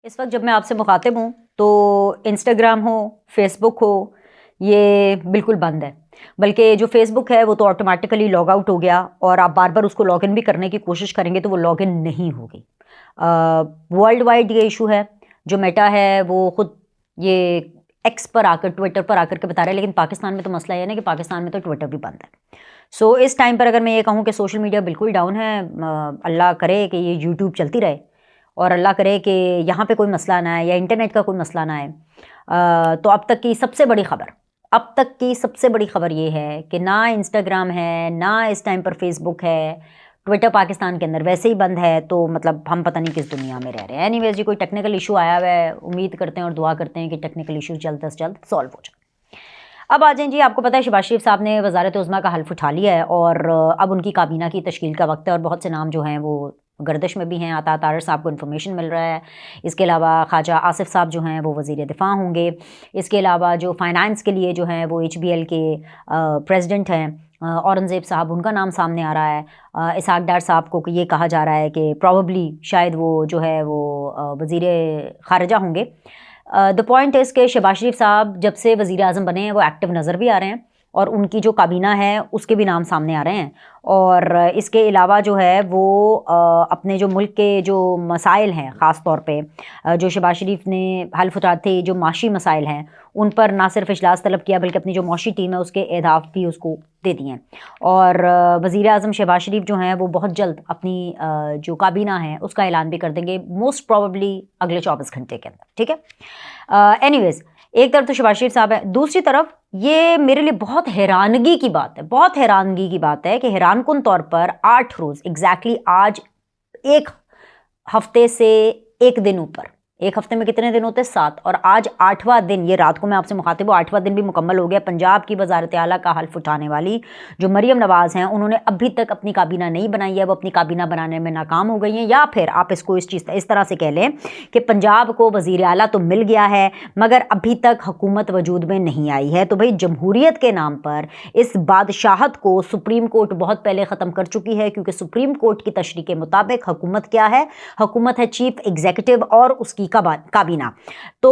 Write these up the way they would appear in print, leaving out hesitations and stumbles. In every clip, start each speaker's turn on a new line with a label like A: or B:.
A: इस वक्त जब मैं आपसे मुखातिब हूँ तो इंस्टाग्राम हो, फेसबुक हो, ये बिल्कुल बंद है। बल्कि जो फेसबुक है वो तो ऑटोमेटिकली लॉग आउट हो गया और आप बार बार उसको लॉगिन भी करने की कोशिश करेंगे तो वो लॉगिन नहीं होगी। वर्ल्ड वाइड ये इशू है। जो मेटा है वो ख़ुद ये एक्स पर आकर, ट्विटर पर आकर के बता रहा है, लेकिन पाकिस्तान में तो मसला ये है ना कि पाकिस्तान में तो ट्विटर भी बंद है। सो इस टाइम पर अगर मैं ये कहूँ कि सोशल मीडिया बिल्कुल डाउन है, अल्लाह करे कि ये यूट्यूब चलती रहे और अल्लाह करे कि यहाँ पे कोई मसला ना आए या इंटरनेट का कोई मसला ना आए। तो अब तक की सबसे बड़ी ख़बर ये है कि ना इंस्टाग्राम है, ना इस टाइम पर फेसबुक है, ट्विटर पाकिस्तान के अंदर वैसे ही बंद है। तो मतलब हम पता नहीं किस दुनिया में रह रहे हैं। एनीवेज जी, कोई टेक्निकल इशू आया हुआ है, उम्मीद करते हैं और दुआ करते हैं कि टेक्निकल इशू जल्द से जल्द सॉल्व हो जाए। अब आ जाएँ जी, आपको पता है शहबाज शरीफ साहब ने वज़ारत उज़्मा का हल्फ उठा लिया है और अब उनकी काबीना की तश्कील का वक्त है और बहुत से नाम जो हैं वो गर्दिश में भी हैं। अता तारर साहब को इन्फॉर्मेशन मिल रहा है। इसके अलावा ख्वाजा आसिफ साहब जो हैं वो वज़ीर दिफ़ा होंगे। इसके अलावा जो फाइनेंस के लिए जो हैं वो HBL के प्रेसिडेंट हैं औरंगज़ेब साहब, उनका नाम सामने आ रहा है। इसहाक डार साहब को ये कहा जा रहा है कि प्रॉबली शायद वो जो है वो वज़ीर ख़ारिजा होंगे। द पॉइंट इज़ के शहबाज शरीफ साहब जब से वज़ीर आज़म बने हैं वो एक्टिव नज़र भी आ रहे हैं और उनकी जो काबीना है उसके भी नाम सामने आ रहे हैं। और इसके अलावा जो है वो अपने जो मुल्क के जो मसाइल हैं, ख़ास तौर पे जो शहबाज शरीफ ने हल्फ उठाए थे, जो माशी मसाइल हैं, उन पर ना सिर्फ इजलास तलब किया बल्कि अपनी जो माशी टीम है उसके अहदाफ भी उसको दे दिए हैं। और वज़ीर आज़म शहबाज शरीफ जो हैं वो बहुत जल्द अपनी जो काबीना है उसका ऐलान भी कर देंगे, मोस्ट प्रॉबली अगले 24 घंटे के अंदर। ठीक है। एनीवेज़, एक तरफ तो शहबाज शरीफ साहब है, दूसरी तरफ ये मेरे लिए बहुत हैरानगी की बात है कि हैरानकुन तौर पर 8 रोज़ एग्जैक्टली आज एक हफ्ते से एक दिन ऊपर, एक हफ्ते में कितने दिन होते हैं? 7, और आज 8वां दिन, ये रात को मैं आपसे मुखातिब हूँ, 8वां दिन भी मुकम्मल हो गया। पंजाब की वज़ारत आला का हल्फ उठाने वाली जो मरियम नवाज़ हैं उन्होंने अभी तक अपनी काबीना नहीं बनाई है, वो अपनी काबीना बनाने में नाकाम हो गई हैं। या फिर आप इसको इस तरह से कह लें कि पंजाब को वज़ीर आला तो मिल गया है मगर अभी तक हुकूमत वजूद में नहीं आई है। तो भाई जमहूरियत के नाम पर इस बादशाहत को सुप्रीम कोर्ट बहुत पहले ख़त्म कर चुकी है, क्योंकि सुप्रीम कोर्ट की तशरीह के मुताबिक हुकूमत क्या है? हुकूमत है चीफ एग्जीक्यूटिव और उसकी काबीना। तो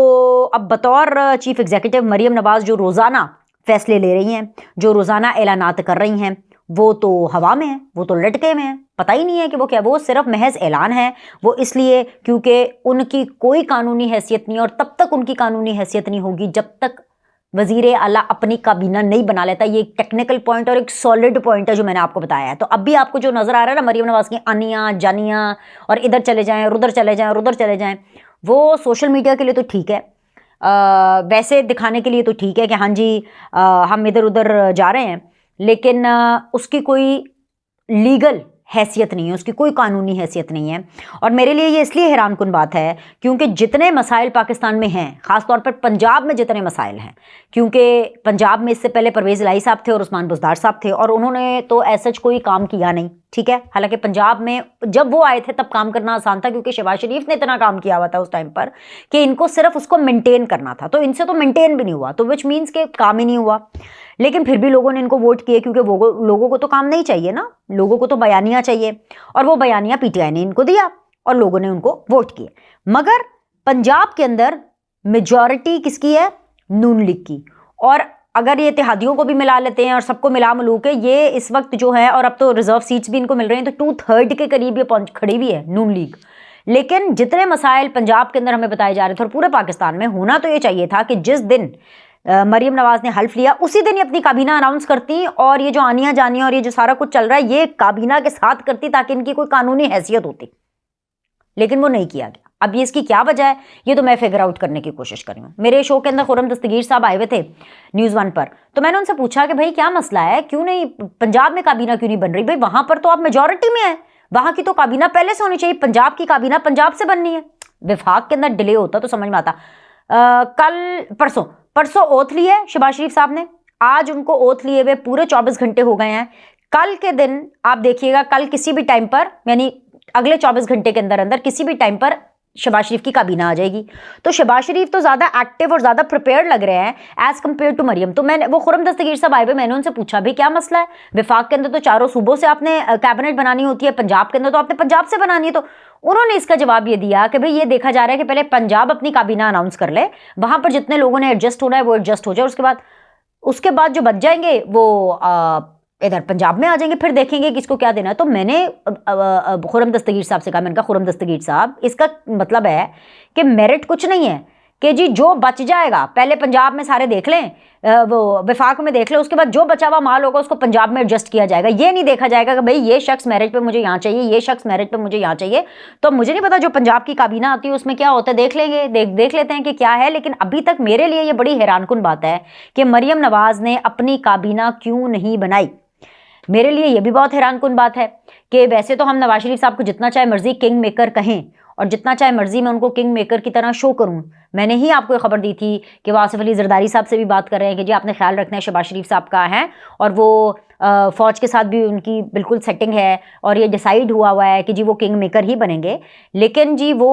A: अब बतौर चीफ एग्जीक्यूटिव मरियम नवाज जो रोज़ाना फैसले ले रही हैं, जो रोज़ाना ऐलानात कर रही हैं, वो तो हवा में है, वो तो लटके में है, पता ही नहीं है कि वो क्या, वो सिर्फ महज ऐलान है। वो इसलिए क्योंकि उनकी कोई कानूनी हैसियत नहीं, और तब तक उनकी कानूनी हैसियत नहीं होगी जब तक वज़ीर आला अपनी काबीना नहीं बना लेता। ये एक टेक्निकल पॉइंट और एक सॉलिड पॉइंट है जो मैंने आपको बताया है। तो अब भी आपको जो नज़र आ रहा है ना मरियम नवाज़ की आनियाँ जानियाँ और इधर चले जाएँ और उधर चले जाएँ और उधर चले जाएँ, वो सोशल मीडिया के लिए तो ठीक है, वैसे दिखाने के लिए तो ठीक है कि हाँ जी हम इधर उधर जा रहे हैं, लेकिन उसकी कोई लीगल हैसियत नहीं है, उसकी कोई कानूनी हैसियत नहीं है। और मेरे लिए ये इसलिए हैरानकुन बात है क्योंकि जितने मसाइल पाकिस्तान में हैं, ख़ास तौर पर पंजाब में जितने मसाइल हैं, क्योंकि पंजाब में इससे पहले परवेज़ इलाही साहब थे और उस्मान बुज़दार साहब थे और उन्होंने तो ऐसा कोई काम किया नहीं। ठीक है, हालांकि पंजाब में जब वो आए थे तब काम करना आसान था क्योंकि शहबाज शरीफ ने इतना काम किया हुआ था उस टाइम पर कि इनको सिर्फ उसको मेंटेन करना था। तो इनसे तो मेंटेन भी नहीं हुआ, तो विच मीन्स के काम ही नहीं हुआ। लेकिन फिर भी लोगों ने इनको वोट किए क्योंकि वो लोगों को तो काम नहीं चाहिए ना, लोगों को तो बयानियाँ चाहिए, और वो बयानियाँ PTI ने इनको दिया और लोगों ने उनको वोट किए। मगर पंजाब के अंदर मेजॉरिटी किसकी है? नून लीग की। और अगर ये इत्तेहादियों को भी मिला लेते हैं और सबको मिला मिलू के ये इस वक्त जो है, और अब तो रिजर्व सीट्स भी इनको मिल रहे हैं, तो 2/3 के करीब ये पहुंच खड़ी भी है नून लीग। लेकिन जितने मसाइल पंजाब के अंदर हमें बताए जा रहे थे और पूरे पाकिस्तान में, होना तो ये चाहिए था कि जिस दिन मरियम नवाज ने हल्फ लिया उसी दिन ही अपनी काबीना अनाउंस करती और ये जो आनियाँ जानियाँ और ये जो सारा कुछ चल रहा है ये काबीना के साथ करती ताकि इनकी कोई कानूनी हैसियत होती। लेकिन वो नहीं किया गया। अब ये इसकी क्या वजह है, ये तो मैं फिगर आउट करने की कोशिश कर रही हूँ। मेरे शो के अंदर खुर्रम दस्तगीर साहब आए हुए थे न्यूज़ 1 पर, तो मैंने उनसे पूछा कि भाई क्या मसला है, क्यों नहीं पंजाब में काबीना क्यों नहीं बन रही? भाई वहां पर तो आप मेजॉरिटी में है, वहां की तो काबीना पहले से होनी चाहिए, पंजाब की काबीना पंजाब से बननी है। विफाक के अंदर डिले होता तो समझ में आता। कल परसों ओथ ली है शहबाज शरीफ साहब ने, आज उनको ओथ लिए हुए पूरे 24 घंटे हो गए हैं। कल के दिन आप देखिएगा, कल किसी भी टाइम पर, यानी अगले 24 घंटे के अंदर अंदर किसी भी टाइम पर शहबाज शरीफ की काबीना आ जाएगी। तो शहबाज शरीफ तो ज़्यादा एक्टिव और ज़्यादा प्रिपेयर्ड लग रहे हैं एज़ कम्पेयर टू मरियम। तो मैंने वो खुर्रम दस्तगीर साहब आए हुए, मैंने उनसे पूछा भी क्या मसला है, विफाक के अंदर तो चारों सूबों से आपने कैबिनेट बनानी होती है, पंजाब के अंदर तो आपने पंजाब से बनानी है। तो उन्होंने इसका जवाब ये दिया कि भाई ये देखा जा रहा है कि पहले पंजाब अपनी काबीना अनाउंस कर ले, वहाँ पर जितने लोगों ने एडजस्ट होना है वो एडजस्ट हो जाए, उसके बाद जो बच जाएंगे वो इधर पंजाब में आ जाएंगे, फिर देखेंगे किसको क्या देना है। तो मैंने खुर्रम दस्तगीर साहब से कहा, मैंने कहा खुर्रम दस्तगीर साहब, इसका मतलब है कि मेरिट कुछ नहीं है कि जी जो बच जाएगा पहले पंजाब में सारे देख लें, वो विफाक में देख लें, उसके बाद जो बचा हुआ माल होगा उसको पंजाब में एडजस्ट किया जाएगा। ये नहीं देखा जाएगा कि भाई ये शख्स मेरिट पे मुझे यहाँ चाहिए, ये शख्स मेरिट पे मुझे यहाँ चाहिए। तो मुझे नहीं पता जो पंजाब की काबीना आती है उसमें क्या होता है, देख लेंगे, देख लेते हैं कि क्या है। लेकिन अभी तक मेरे लिए ये बड़ी हैरानकुन बात है कि मरियम नवाज ने अपनी काबीना क्यों नहीं बनाई। मेरे लिए ये भी बहुत हैरानकुन बात है कि वैसे तो हम नवाज शरीफ साहब को जितना चाहे मर्जी किंग मेकर कहें और जितना चाहे मर्जी मैं उनको किंग मेकर की तरह शो करूं। मैंने ही आपको ये खबर दी थी कि वो आसिफ अली जरदारी साहब से भी बात कर रहे हैं कि जी आपने ख्याल रखना है शहबाज शरीफ साहब का है, और वो फ़ौज के साथ भी उनकी बिल्कुल सेटिंग है और ये डिसाइड हुआ है कि जी वो किंग मेकर ही बनेंगे। लेकिन जी वो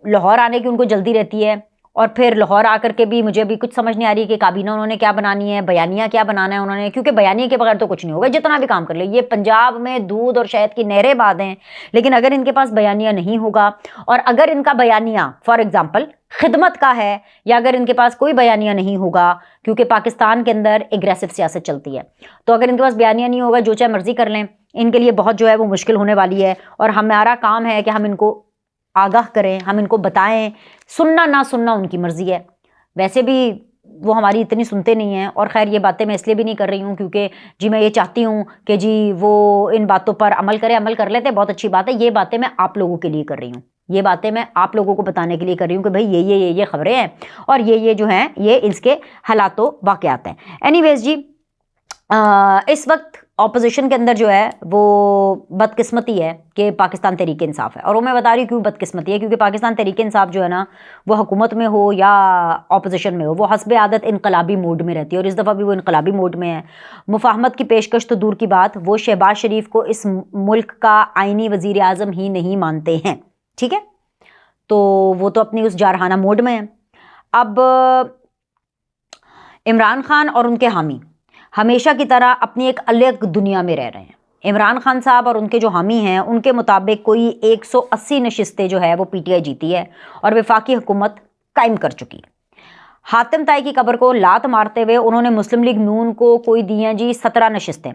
A: लाहौर आने की उनको जल्दी रहती है, और फिर लाहौर आकर के भी मुझे अभी कुछ समझ नहीं आ रही कि काबीना उन्होंने क्या बनानी है, बयानिया क्या बनाना है उन्होंने, क्योंकि बयानिया के बगैर तो कुछ नहीं होगा जितना भी काम कर ले। ये पंजाब में दूध और शहद की नहरें बांध हैं, लेकिन अगर इनके पास बयानिया नहीं होगा, और अगर इनका बयानिया फॉर एग्जाम्पल खिदमत का है, या अगर इनके पास कोई बयानिया नहीं होगा, क्योंकि पाकिस्तान के अंदर एग्रेसिव सियासत चलती है, तो अगर इनके पास बयानिया नहीं होगा जो चाहे मर्जी कर लें, इनके लिए बहुत जो है वो मुश्किल होने वाली है। और हमारा काम है कि हम इनको आगाह करें, हम इनको बताएं, सुनना ना सुनना उनकी मर्जी है। वैसे भी वो हमारी इतनी सुनते नहीं हैं, और खैर ये बातें मैं इसलिए भी नहीं कर रही हूँ क्योंकि जी मैं ये चाहती हूँ कि जी वो इन बातों पर अमल कर लेते हैं, बहुत अच्छी बात है। ये बातें मैं आप लोगों के लिए कर रही हूँ, ये बातें मैं आप लोगों को बताने के लिए कर रही हूँ कि भाई ये खबरें हैं और ये जो हैं ये इसके हालातों वाक़यात हैं। एनीवेज जी इस वक्त ऑपोजिशन के अंदर जो है वो बदकिस्मती है कि पाकिस्तान तहरीक इंसाफ है, और वो मैं बता रही हूँ क्यों बदकिस्मती है, क्योंकि पाकिस्तान तहरीक इंसाफ जो है ना वो हुकूमत में हो या ऑपोजिशन में हो, वो हस्बे आदत इनकलाबी मोड में रहती है, और इस दफ़ा भी वो इनकलाबी मोड में है। मुफाहमत की पेशकश तो दूर की बात, वो शहबाज शरीफ को इस मुल्क का आइनी वज़ीर आज़म ही नहीं मानते हैं, ठीक है। तो वो तो अपनी उस जारहाना मोड में है। अब इमरान खान और उनके हामी हमेशा की तरह अपनी एक अलग दुनिया में रह रहे हैं। इमरान खान साहब और उनके जो हामी हैं उनके मुताबिक कोई 180 नशिस्तें जो है वो पीटीआई जीती है और वफाकी हुकूमत कायम कर चुकी। हातिम ताई की कब्र को लात मारते हुए उन्होंने मुस्लिम लीग नून को कोई दी हैं जी 17 नशिस्तें,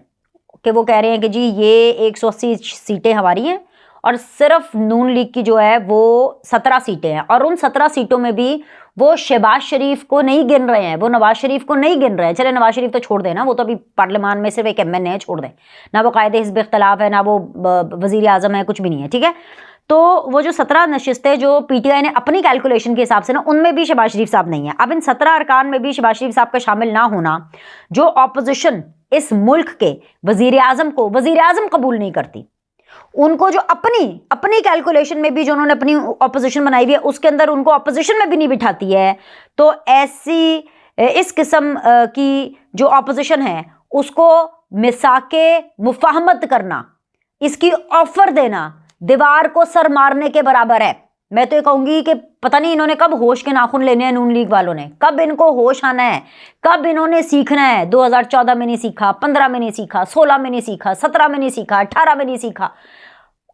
A: कि वो कह रहे हैं कि जी ये 180 सीटें हमारी हैं और सिर्फ नून लीग की जो है वो 17 सीटें हैं, और उन 17 सीटों में भी वो शहबाज शरीफ को नहीं गिन रहे हैं, वो नवाज शरीफ को नहीं गिन रहे हैं। चले नवाज शरीफ तो छोड़ देना, वो तो अभी पार्लियामान में सिर्फ एक एमएनए है, छोड़ दें ना, वो कायदे हिज़्ब इख्तिलाफ है, ना वो वज़ीर आज़म है, कुछ भी नहीं है, ठीक है। तो वो जो 17 नशिस्तें जो पीटीआई ने अपनी कैलकुलेशन के हिसाब से ना, उनमें भी शहबाज शरीफ साहब नहीं है। अब इन 17 अरकान में भी शहबाज शरीफ साहब का शामिल ना होना, जो ऑपोजिशन इस मुल्क के वज़ीर आज़म को वज़ीर आज़म कबूल नहीं करती, उनको जो अपनी कैलकुलेशन में भी जो उन्होंने अपनी ऑपोजिशन बनाई हुई है उसके अंदर उनको ऑपोजिशन में भी नहीं बिठाती है, तो ऐसी इस किस्म की जो ऑपोजिशन है उसको मिसाके मुफाहमत करना, इसकी ऑफर देना दीवार को सर मारने के बराबर है। मैं तो ये कहूँगी कि पता नहीं इन्होंने कब होश के नाखून लेने हैं, नून लीग वालों ने कब इनको होश आना है, कब इन्होंने सीखना है। 2014 में नहीं सीखा, 15 में नहीं सीखा, 16 में नहीं सीखा, 17 में नहीं सीखा, 18 में नहीं सीखा,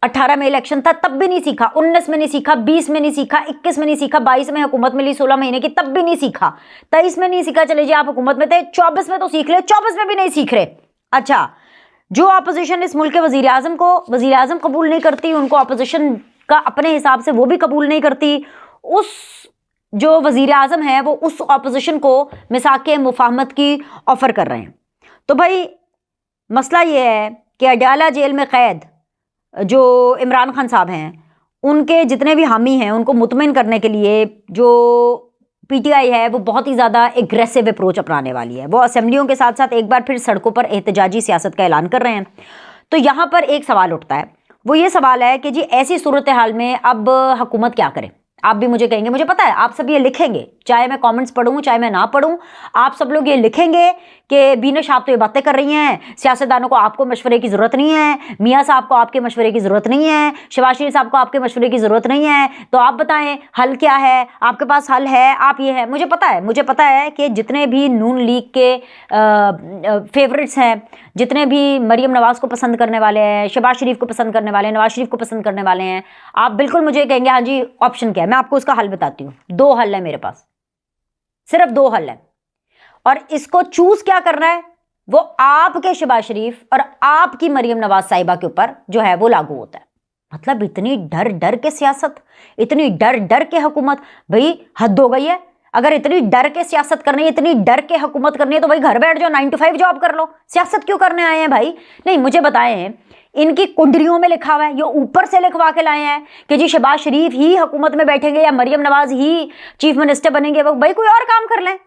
A: 18 में इलेक्शन था तब भी नहीं सीखा, 19 में नहीं सीखा, 20 में नहीं सीखा, 21 में नहीं सीखा, 22 में हुकूमत मिली 16 महीने की तब भी नहीं सीखा, 23 में नहीं सीखा, चले जी आप हुकूमत में थे, 24 में तो सीख ले, 24 में भी नहीं सीख रहे। अच्छा, जो अपोजिशन इस मुल्क के वज़ीर आज़म को वज़ीर आज़म कबूल नहीं करती, उनको अपोजिशन का अपने हिसाब से वो भी कबूल नहीं करती, उस जो वज़ीर आज़म है वो उस अपोजिशन को मिसाके मुफाहमत की ऑफ़र कर रहे हैं। तो भाई मसला ये है कि अडयाला जेल में क़ैद जो इमरान खान साहब हैं, उनके जितने भी हामी हैं उनको मुतमिन करने के लिए जो पीटीआई है वो बहुत ही ज़्यादा एग्रेसिव अप्रोच अपनाने वाली है। वो असेंबलियों के साथ साथ एक बार फिर सड़कों पर एहतजाजी सियासत का ऐलान कर रहे हैं। तो यहाँ पर एक सवाल उठता है, वो ये सवाल है कि जी ऐसी सूरत हाल में अब हुकूमत क्या करे। आप भी मुझे कहेंगे, मुझे पता है आप सब ये लिखेंगे, चाहे मैं कमेंट्स पढ़ूं चाहे मैं ना पढ़ूं, आप सब लोग ये लिखेंगे कि बीनश आप तो ये बातें कर रही हैं, सियासतदानों को आपको मशवरे की ज़रूरत नहीं है, मियाँ साहब को आपके मशवरे की ज़रूरत नहीं है, शहबाज शरीफ साहब को आपके मशवरे की ज़रूरत नहीं है, तो आप बताएं हल क्या है, आपके पास हल है, आप ये है। मुझे पता है कि जितने भी नून लीग के फेवरेट्स हैं, जितने भी मरीम नवाज़ को पसंद करने वाले हैं, शहबाज शरीफ को पसंद करने वाले हैं, नवाज शरीफ को पसंद करने वाले हैं, आप बिल्कुल मुझे कहेंगे हाँ जी ऑप्शन क्या है। मैं आपको उसका हल बताती हूँ। 2 हल है मेरे पास, सिर्फ 2 हल है, और इसको चूज क्या करना है वो आपके शहबाज शरीफ और आपकी मरीम नवाज साहिबा के ऊपर जो है वो लागू होता है। मतलब इतनी डर डर के सियासत, इतनी डर डर के हुकूमत, भाई हद हो गई है। अगर इतनी डर के सियासत करनी है, इतनी डर के हुकूमत करनी है तो भाई घर बैठ जाओ, 9 to 5 जॉब कर लो, सियासत क्यों करने आए हैं भाई। नहीं, मुझे बताएं, इनकी कुंडलियों में लिखा हुआ है, ये ऊपर से लिखवा के लाए हैं कि जी शहबाज शरीफ ही हुकूमत में बैठेंगे या मरीम नवाज ही चीफ मिनिस्टर बनेंगे। भाई कोई और काम कर लें,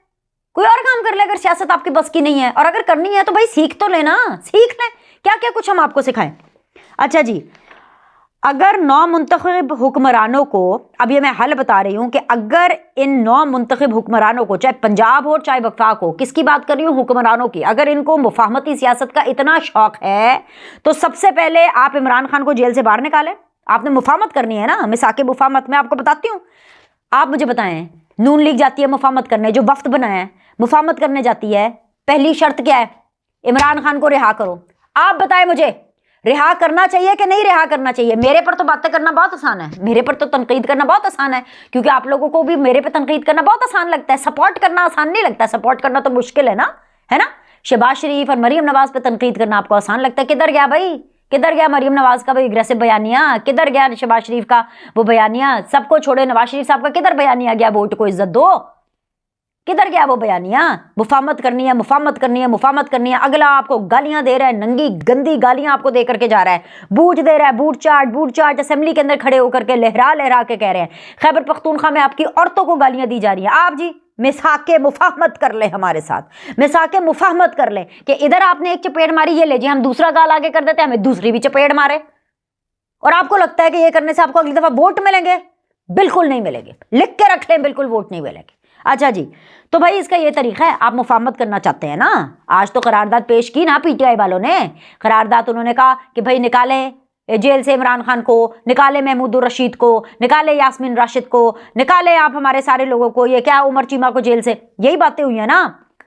A: कोई और काम कर ले अगर सियासत आपकी बस की नहीं है। और अगर करनी है तो भाई सीख तो लेना, सीख लें, क्या क्या कुछ हम आपको सिखाएं। अच्छा जी, अगर 9 मुंतखब हुक्मरानों को, अब ये मैं हल बता रही हूं कि अगर इन 9 मुंतखब हुक्मरानों को, चाहे पंजाब हो चाहे वफाक हो, किसकी बात कर रही हूं, हुक्मरानों की, अगर इनको मुफाहमती सियासत का इतना शौक है तो सबसे पहले आप इमरान खान को जेल से बाहर निकालें। आपने मुफाहमत करनी है ना, मिसाके मुफाहमत मैं आपको बताती हूँ। आप मुझे बताएं, नून लीग जाती है मुफाहमत करने, जो वफ्द बनाया है मुफाहमत करने जाती है, पहली शर्त क्या है, इमरान खान को रिहा करो। आप बताएं मुझे, रिहा करना चाहिए कि नहीं रिहा करना चाहिए। मेरे पर तो बातें करना बहुत आसान है, मेरे पर तो तनकीद करना बहुत आसान है, क्योंकि आप लोगों को भी मेरे पे तनकीद करना बहुत आसान लगता है, सपोर्ट करना आसान नहीं लगता। सपोर्ट करना तो मुश्किल है ना। शहबाज शरीफ और मरीम नवाज पे तनकीद करना आपको आसान लगता है। किधर गया भाई, किधर गया मरीम नवाज का वो एग्रेसिव बयानिया, किधर गया शहबाज शरीफ का वो बयानिया। सबको छोड़े, नवाज शरीफ साहब का किधर बयानिया गया, वोट को इज्जत दो, किधर गया वो बयानिया। मुफाहमत करनी है, मुफाहमत करनी है, मुफाहमत करनी है। अगला आपको गालियां दे रहा है, नंगी गंदी गालियां आपको दे करके जा रहा है, बूट दे रहा है, बूट चाट असेंबली के अंदर खड़े होकर के लहरा के कह रहे हैं खैबर पख्तूनख्वा में आपकी औरतों को गालियां दी जा रही हैं। आप जी मिसाके मुफाहमत कर ले हमारे साथ, मिसाके मुफाहमत कर ले कि इधर आपने एक चपेट मारी, ये ले जी हम दूसरा गाल आगे कर देते हैं, हमें दूसरी भी चपेट मारे। और आपको लगता है कि ये करने से आपको अगली दफा वोट मिलेंगे? बिल्कुल नहीं मिलेंगे, लिख के रख लें, बिल्कुल वोट नहीं मिलेंगे। अच्छा जी, तो भाई इसका ये तरीका है, आप मुफाहमत करना चाहते हैं ना। आज तो करारदाद पेश की ना पीटीआई वालों ने, करारदाद उन्होंने कहा कि भाई निकालें जेल से इमरान खान को, निकाले महमूदुर रशीद को, निकाले यास्मीन राशिद को, निकाले आप हमारे सारे लोगों को, ये क्या उमर चीमा को जेल से। यही बातें हुई हैं ना,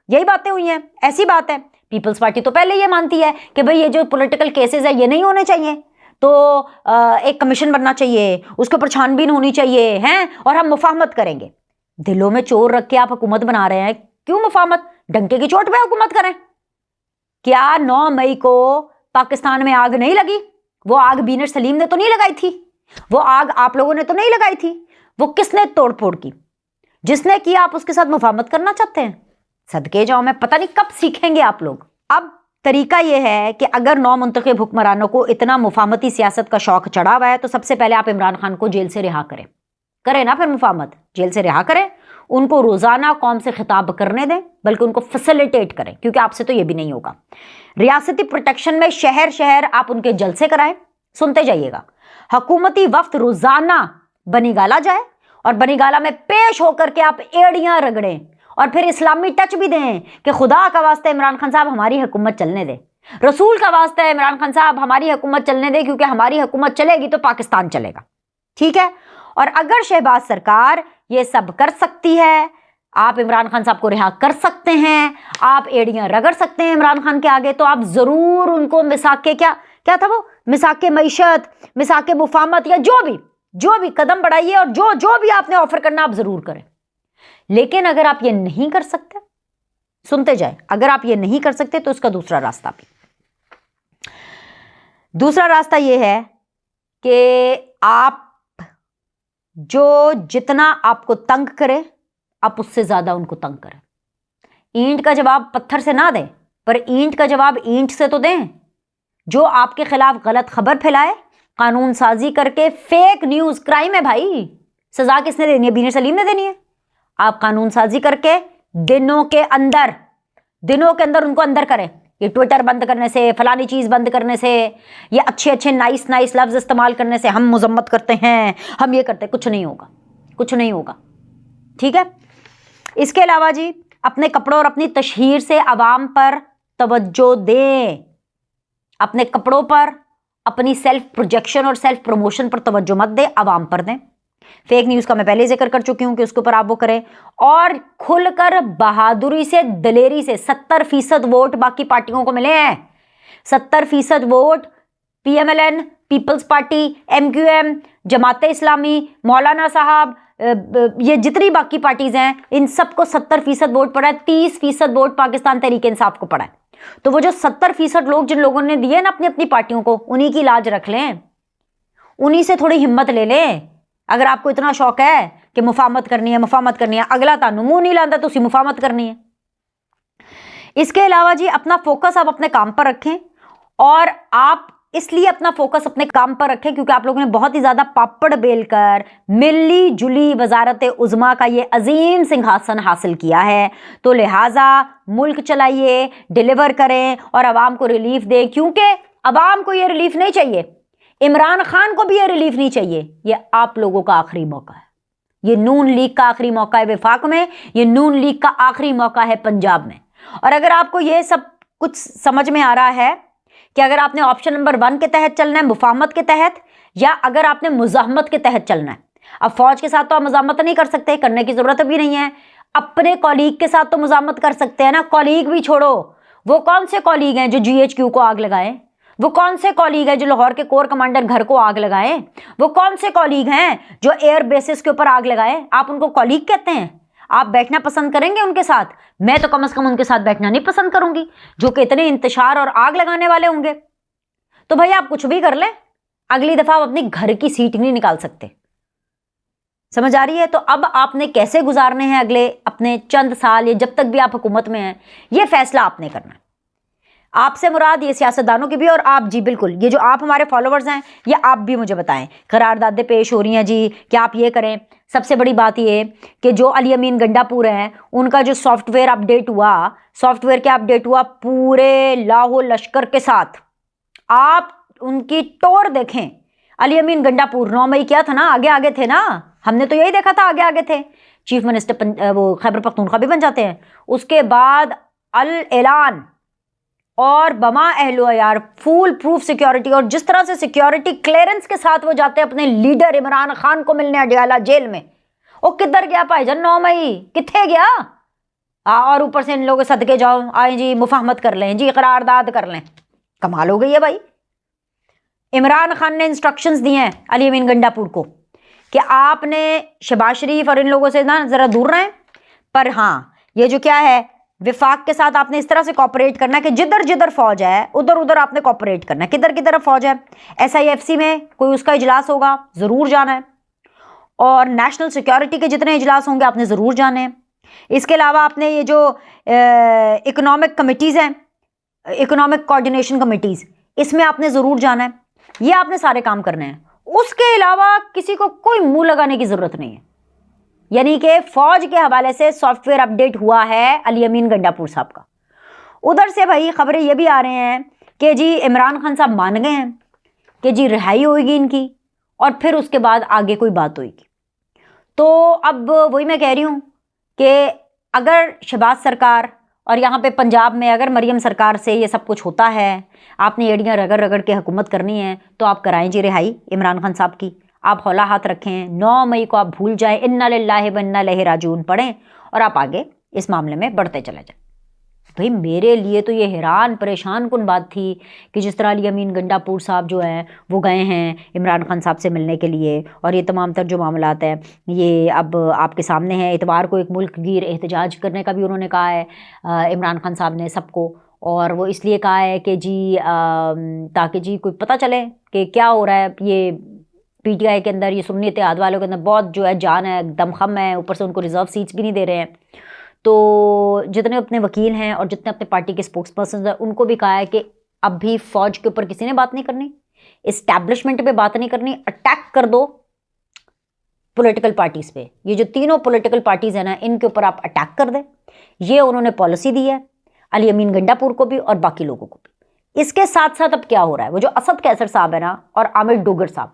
A: यही बातें हुई हैं, ऐसी बात है। पीपल्स पार्टी तो पहले ये मानती है कि भाई ये जो पॉलिटिकल केसेस है ये नहीं होने चाहिए, तो एक कमीशन बनना चाहिए, उसके ऊपर छानबीन होनी चाहिए हैं, और हम मुफाहमत करेंगे। दिलों में चोर रख के आप हुकूमत बना रहे हैं, क्यों मुफाहमत, डंके की चोट पे हुकूमत करें। क्या 9 मई को पाकिस्तान में आग नहीं लगी? वो आग बीनर सलीम ने तो नहीं लगाई थी, वो आग आप लोगों ने तो नहीं लगाई थी, वो किसने तोड़ फोड़ की? जिसने किया आप उसके साथ मुफाहमत करना चाहते हैं? सदके जाओ, मैं पता नहीं कब सीखेंगे आप लोग। अब तरीका यह है कि अगर 9 मुंतखब हुक्मरानों को इतना मुफाहमती सियासत का शौक चढ़ा हुआ है तो सबसे पहले आप इमरान खान को जेल से रिहा करें ना, फिर मुफाहमत, जेल से रिहा करें, उनको रोजाना कौम से खिताब करने दें, बल्कि उनको फैसिलिटेट करें, क्योंकि आपसे तो ये भी नहीं होगा। रियासती प्रोटेक्शन में शहर शहर आप उनके जलसे कराएं, सुनते जाइएगा। हुकूमती वफ्द रोजाना बनीगाला जाए और बनीगाला में पेश होकर के आप एड़ियां रगड़ें और फिर इस्लामी टच भी दें कि खुदा का वास्ता इमरान खान साहब हमारी हुकूमत चलने दे, रसूल का वास्ता है इमरान खान साहब हमारी हुकूमत चलने दे, क्योंकि हमारी हुकूमत चलेगी तो पाकिस्तान चलेगा। ठीक है, और अगर शहबाज सरकार ये सब कर सकती है, आप इमरान खान साहब को रिहा कर सकते हैं, आप एड़ियां रगड़ सकते हैं इमरान खान के आगे, तो आप जरूर उनको मिसाके क्या था वो, मिसाके मईशत, मिसाके मुफाहमत या जो भी कदम बढ़ाइए और जो भी आपने ऑफर करना आप जरूर करें। लेकिन अगर आप ये नहीं कर सकते, सुनते जाए, अगर आप ये नहीं कर सकते तो उसका दूसरा रास्ता ये है कि आप जो जितना आपको तंग करे आप उससे ज्यादा उनको तंग करें। ईंट का जवाब पत्थर से ना दें, पर ईंट का जवाब ईंट से तो दें। जो आपके खिलाफ गलत खबर फैलाए, कानून साजी करके, फेक न्यूज क्राइम है भाई, सजा किसने देनी है? बीनर सलीम ने देनी है। आप कानून साजी करके दिनों के अंदर उनको अंदर करें। ये ट्विटर बंद करने से, फलानी चीज बंद करने से, ये अच्छे नाइस लफ्ज इस्तेमाल करने से, हम मुजम्मत करते हैं, हम ये करते हैं, कुछ नहीं होगा। ठीक है, इसके अलावा जी अपने कपड़ों और अपनी तशहीर से आवाम पर तवज्जो दें। अपने कपड़ों पर, अपनी सेल्फ प्रोजेक्शन और सेल्फ प्रमोशन पर तवज्जो मत दें, आवाम पर दें। फेक न्यूज़ का मैं पहले जिक्र कर चुकी हूं कि उसके ऊपर आप वो करें। और खुलकर बहादुरी से, दलेरी से 70% वोट बाकी पार्टियों को मिले हैं। 70% vote PMLN, Peoples Party, MQM, Jamaat-e इस्लामी, मौलाना साहब, ये जितनी बाकी पार्टीज हैं इन सबको 70% वोट पड़ा है। 30% वोट पाकिस्तान तहरीक इंसाफ को पड़ा है। तो वो जो 70% लोग जिन लोगों ने दिए ना अपनी अपनी पार्टियों को, उन्हीं की लाज रख लें, उन्हीं से थोड़ी हिम्मत ले लें। अगर आपको इतना शौक है कि मुफाहमत करनी है, मुफाहमत करनी है, अगला तानू मुंह नहीं लाता तो उसी मुफाहमत करनी है। इसके अलावा जी अपना फोकस आप अपने काम पर रखें। और आप इसलिए अपना फोकस अपने काम पर रखें क्योंकि आप लोगों ने बहुत ही ज्यादा पापड़ बेलकर मिली जुली वजारत उज़्मा का ये अजीम सिंहासन हासिल किया है। तो लिहाजा मुल्क चलाइए, डिलीवर करें और आवाम को रिलीफ दें, क्योंकि आवाम को ये रिलीफ नहीं चाहिए, इमरान खान को भी ये रिलीफ नहीं चाहिए। ये आप लोगों का आखिरी मौका है। ये नून लीग का आखिरी मौका है वफाक में, ये नून लीग का आखिरी मौका है पंजाब में। और अगर आपको ये सब कुछ समझ में आ रहा है कि अगर आपने ऑप्शन नंबर 1 के तहत चलना है, मुफाहमत के तहत, या अगर आपने मुज़ाहमत के तहत चलना है। अब फौज के साथ तो आप मुज़ाहमत नहीं कर सकते, करने की जरूरत भी नहीं है। अपने कॉलीग के साथ तो मुज़ाहमत कर सकते हैं ना। कॉलीग भी छोड़ो, वो कौन से कॉलीग हैं जो GHQ को आग लगाए? वो कौन से कॉलीग हैं जो लाहौर के कोर कमांडर घर को आग लगाए? वो कौन से कॉलीग हैं जो एयर बेसिस के ऊपर आग लगाए? आप उनको कॉलीग कहते हैं? आप बैठना पसंद करेंगे उनके साथ? मैं तो कम से कम उनके साथ बैठना नहीं पसंद करूंगी जो कि इतने इंतशार और आग लगाने वाले होंगे। तो भाई आप कुछ भी कर लें, अगली दफा आप अपनी घर की सीट नहीं निकाल सकते। समझ आ रही है? तो अब आपने कैसे गुजारने हैं अगले अपने चंद साल, या जब तक भी आप हुकूमत में हैं, ये फैसला आपने करना है। आपसे मुराद ये सियासतदानों की भी, और आप जी बिल्कुल, ये जो आप हमारे फॉलोवर्स हैं, ये आप भी मुझे बताएं। करारदादें पेश हो रही हैं जी, क्या आप ये करें? सबसे बड़ी बात ये कि जो अली अमीन गंडापुर हैं, उनका जो सॉफ्टवेयर अपडेट हुआ, सॉफ्टवेयर क्या अपडेट हुआ? पूरे लाहो लश्कर के साथ आप उनकी टोर देखें। अली अमीन गंडापुर 9 मई क्या था ना, आगे आगे थे ना, हमने तो यही देखा था, आगे आगे थे। चीफ मिनिस्टर वो खैबर पख्तूनख्वा भी बन जाते हैं। उसके बाद अल ऐलान और बमा अहलो यार, फुल प्रूफ सिक्योरिटी, और जिस तरह से सिक्योरिटी क्लियरेंस के साथ वो जाते हैं अपने लीडर इमरान खान को मिलने अडियाला जेल में। वो किधर गया भाईजान 9 मई, किथे गया? और ऊपर से इन लोगों के सदके जाओ, आए जी मुफाहमत कर लें जी, करारदाद कर लें। कमाल हो गई है भाई। इमरान खान ने इंस्ट्रक्शंस दिए हैं अली अमीन गंडापुर को कि आपने शहबाज शरीफ और इन लोगों से ना जरा दूर रहें, पर हाँ ये जो क्या है, विफाक के साथ आपने इस तरह से कॉपरेट करना है कि जिधर जिधर फौज है उधर उधर आपने कॉपरेट करना है। किधर किधर फौज है, SIFC में कोई उसका इजलास होगा, जरूर जाना है। और नेशनल सिक्योरिटी के जितने इजलास होंगे आपने जरूर जाने हैं। इसके अलावा आपने ये जो इकोनॉमिक कमिटीज़ हैं, इकोनॉमिक कोऑर्डिनेशन कमिटीज़, इसमें आपने ज़रूर जाना है। ये आपने सारे काम करने हैं। उसके अलावा किसी को कोई मुंह लगाने की ज़रूरत नहीं है। यानी कि फ़ौज के हवाले से सॉफ्टवेयर अपडेट हुआ है अली अमीन गंडापुर साहब का। उधर से भाई खबरें ये भी आ रहे हैं कि जी इमरान खान साहब मान गए हैं कि जी रिहाई होगी इनकी, और फिर उसके बाद आगे कोई बात होगी। तो अब वही मैं कह रही हूँ कि अगर शहबाज सरकार और यहाँ पे पंजाब में अगर मरियम सरकार से ये सब कुछ होता है, आपने एड़ियाँ रगड़ रगड़ के हुकूमत करनी है, तो आप कराएं जी रिहाई इमरान खान साहब की। आप हौला हाथ रखें, 9 मई को आप भूल जाएं, इन्ना लिल्लाहि व इन्ना इलैहि राजिऊन पढ़ें, और आप आगे इस मामले में बढ़ते चले जाएं। भाई मेरे लिए तो ये हैरान परेशान कुन बात थी कि जिस तरह अली अमीन गंडापुर साहब जो हैं वो गए हैं इमरान खान साहब से मिलने के लिए, और ये तमाम तर जो मामलात हैं ये अब आपके सामने हैं। इतवार को एक मुल्क गिर एहतजाज करने का भी उन्होंने कहा है इमरान खान साहब ने सबको, और वो इसलिए कहा है कि जी ताकि जी कोई पता चले कि क्या हो रहा है। ये PTI के अंदर, ये सुन्नी इत्तेहाद वालों के अंदर बहुत जो है जान है, दमखम है, ऊपर से उनको रिजर्व सीट्स भी नहीं दे रहे हैं। तो जितने अपने वकील हैं और जितने अपने पार्टी के स्पोक्स पर्सन हैं, उनको भी कहा है कि अब भी फौज के ऊपर किसी ने बात नहीं करनी, इस्टेब्लिशमेंट पे बात नहीं करनी, अटैक कर दो पॉलिटिकल पार्टीज पे। ये जो तीनों पॉलिटिकल पार्टीज हैं ना, इनके ऊपर आप अटैक कर दें। ये उन्होंने पॉलिसी दी है अली अमीन गंडापुर को भी और बाकी लोगों को भी। इसके साथ साथ अब क्या हो रहा है, वो जो असद कैसर साहब है ना और आमिर डोगर साहब,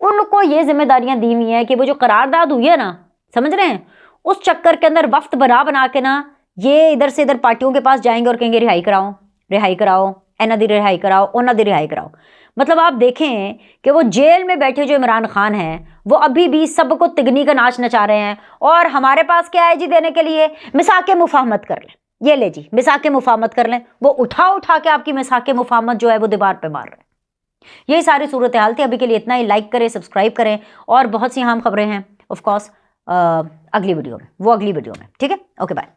A: उनको ये जिम्मेदारियां दी हुई हैं कि वो जो करारदाद हुई है ना, समझ रहे हैं, उस चक्कर के अंदर वफ्त बना बना के ना ये इधर से इधर पार्टियों के पास जाएंगे और कहेंगे रिहाई कराओ, रिहाई कराओ, एना दी रिहाई कराओ, ओना दी रिहाई कराओ। मतलब आप देखें कि वो जेल में बैठे जो इमरान खान हैं वो अभी भी सबको तिगनी का नाच नचा रहे हैं। और हमारे पास क्या है जी देने के लिए? मिसाके मुफाहमत कर लें, ये ले जी मिसाके मुफाहमत कर लें। वो उठा उठा के आपकी मिसाके मुफाहमत जो है वो दीवार पे मार रहे हैं। यही सारी सूरत हाल थी। अभी के लिए इतना ही। लाइक करें, सब्सक्राइब करें, और बहुत सी अहम खबरें हैं ऑफ कोर्स अगली वीडियो में, ठीक है? Okay bye.